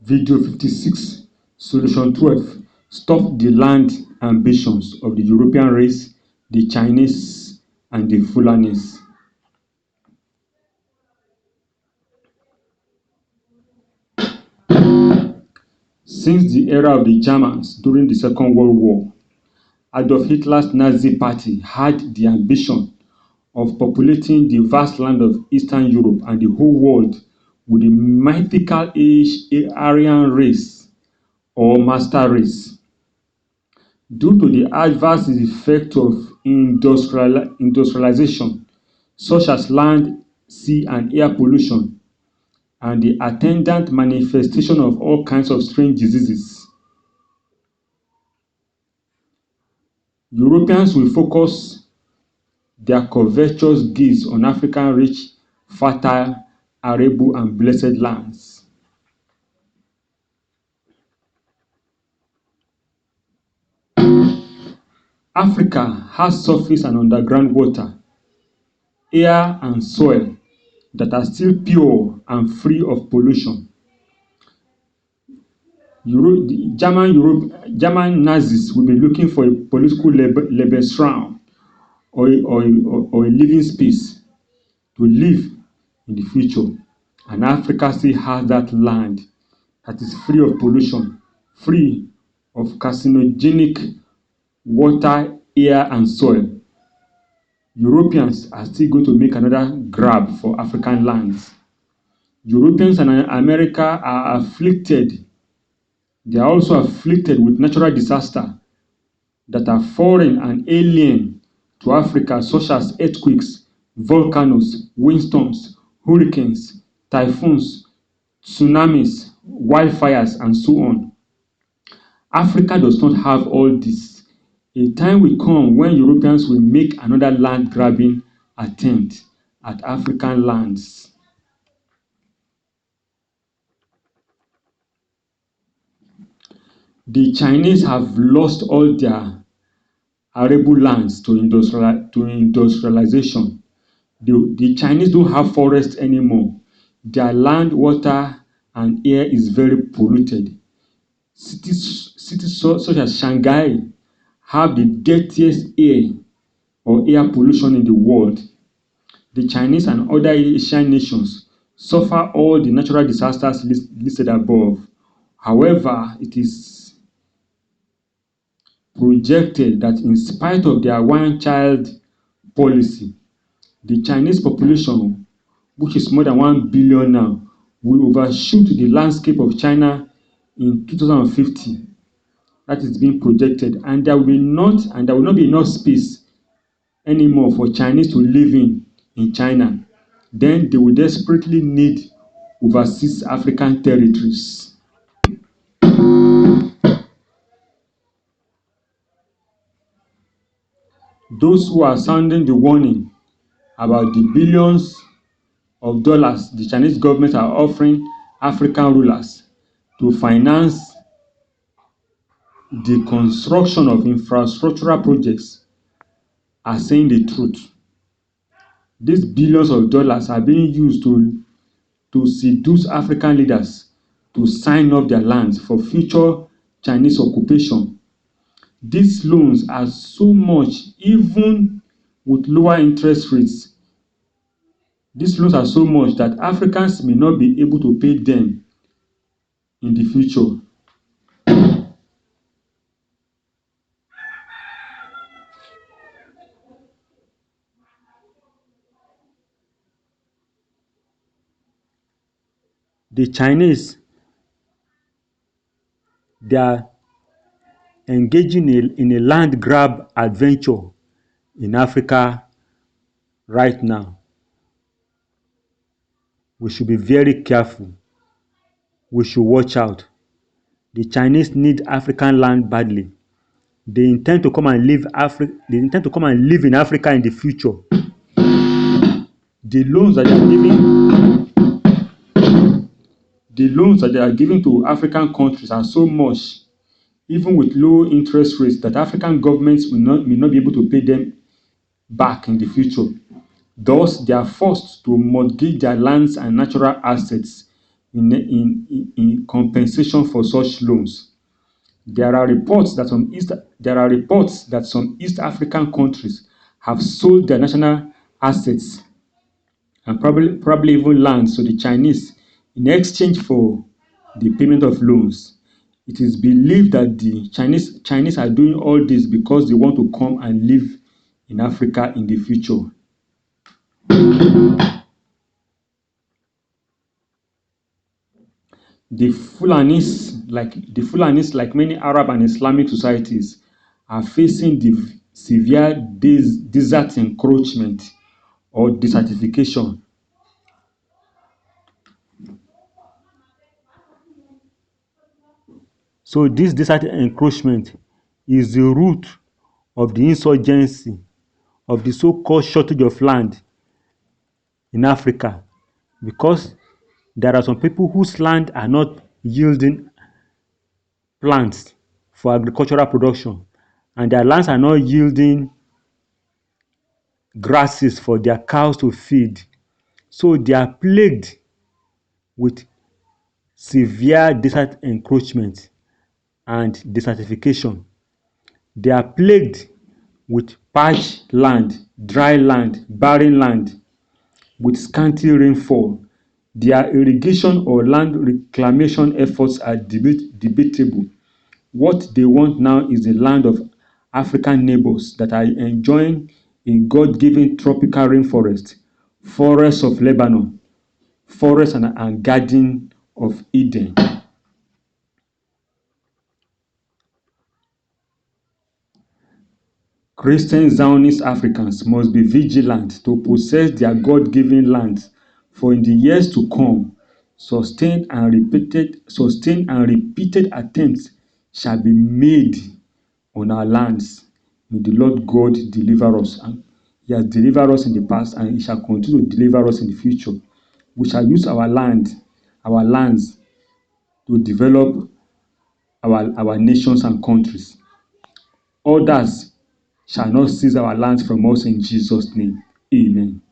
Video 56, Solution 12: Stop the land ambitions of the European race, the Chinese, and the Fulanis. Since the era of the Germans during the Second World War, Adolf Hitler's Nazi Party had the ambition of populating the vast land of Eastern Europe and the whole world with the mythical Aryan race or master race. Due to the adverse effects of industrialization, such as land, sea, and air pollution, and the attendant manifestation of all kinds of strange diseases, Europeans will focus their covetous gaze on Africa's rich, fertile, arable, and blessed lands. Africa has surface and underground water, air, and soil that are still pure and free of pollution. German Nazis will be looking for a political Lebensraum or a living space to live in the future. And Africa still has that land that is free of pollution, free of carcinogenic water, air, and soil. Europeans are still going to make another grab for African lands. Europeans and America are afflicted. They are also afflicted with natural disasters that are foreign and alien to Africa, such as earthquakes, volcanoes, windstorms, hurricanes, typhoons, tsunamis, wildfires, and so on. Africa does not have all this. A time will come when Europeans will make another land grabbing attempt at African lands. The Chinese have lost all their arable lands to industrialization. The Chinese don't have forests anymore. Their land, water, and air is very polluted. Cities such as Shanghai have the dirtiest air or air pollution in the world. The Chinese and other Asian nations suffer all the natural disasters listed above. However, it is projected that in spite of their one-child policy, the Chinese population, which is more than 1 billion now, will overshoot the landscape of China in 2050. That is being projected, and there will not be enough space anymore for Chinese to live in China. Then they will desperately need overseas African territories. Those who are sounding the warning about the billions of dollars the Chinese government are offering African rulers to finance the construction of infrastructural projects are saying the truth. These billions of dollars are being used to seduce African leaders to sign up their lands for future Chinese occupation. These loans are so much, even with lower interest rates. These loans are so much that Africans may not be able to pay them in the future. The Chinese, they are engaging in a land grab adventure in Africa right now. We should be very careful. We should watch out. The Chinese need African land badly. They intend to come and live in Africa in the future. The loans that they are giving to African countries are so much, even with low interest rates, that African governments may not be able to pay them back in the future. Thus, they are forced to mortgage their lands and natural assets in compensation for such loans. There are reports that some East African countries have sold their national assets and probably even lands to the Chinese in exchange for the payment of loans. It is believed that the Chinese are doing all this because they want to come and live in Africa in the future. The Fulanis, like many Arab and Islamic societies, are facing the severe desert encroachment or desertification. So this desert encroachment is the root of the insurgency of the so-called shortage of land in Africa, because there are some people whose land are not yielding plants for agricultural production, and their lands are not yielding grasses for their cows to feed. So they are plagued with severe desert encroachment and desertification. They are plagued with parched land, dry land, barren land, with scanty rainfall. Their irrigation or land reclamation efforts are debatable. What they want now is the land of African neighbors that are enjoying a God-given tropical rainforest, forests of Lebanon, forest and garden of Eden. Christian Zionist Africans must be vigilant to possess their God-given lands, for in the years to come, sustained and repeated attempts shall be made on our lands. May the Lord God deliver us. And He has delivered us in the past, and He shall continue to deliver us in the future. We shall use our lands, to develop our nations and countries. Others shall not seize our lands from us in Jesus' name. Amen.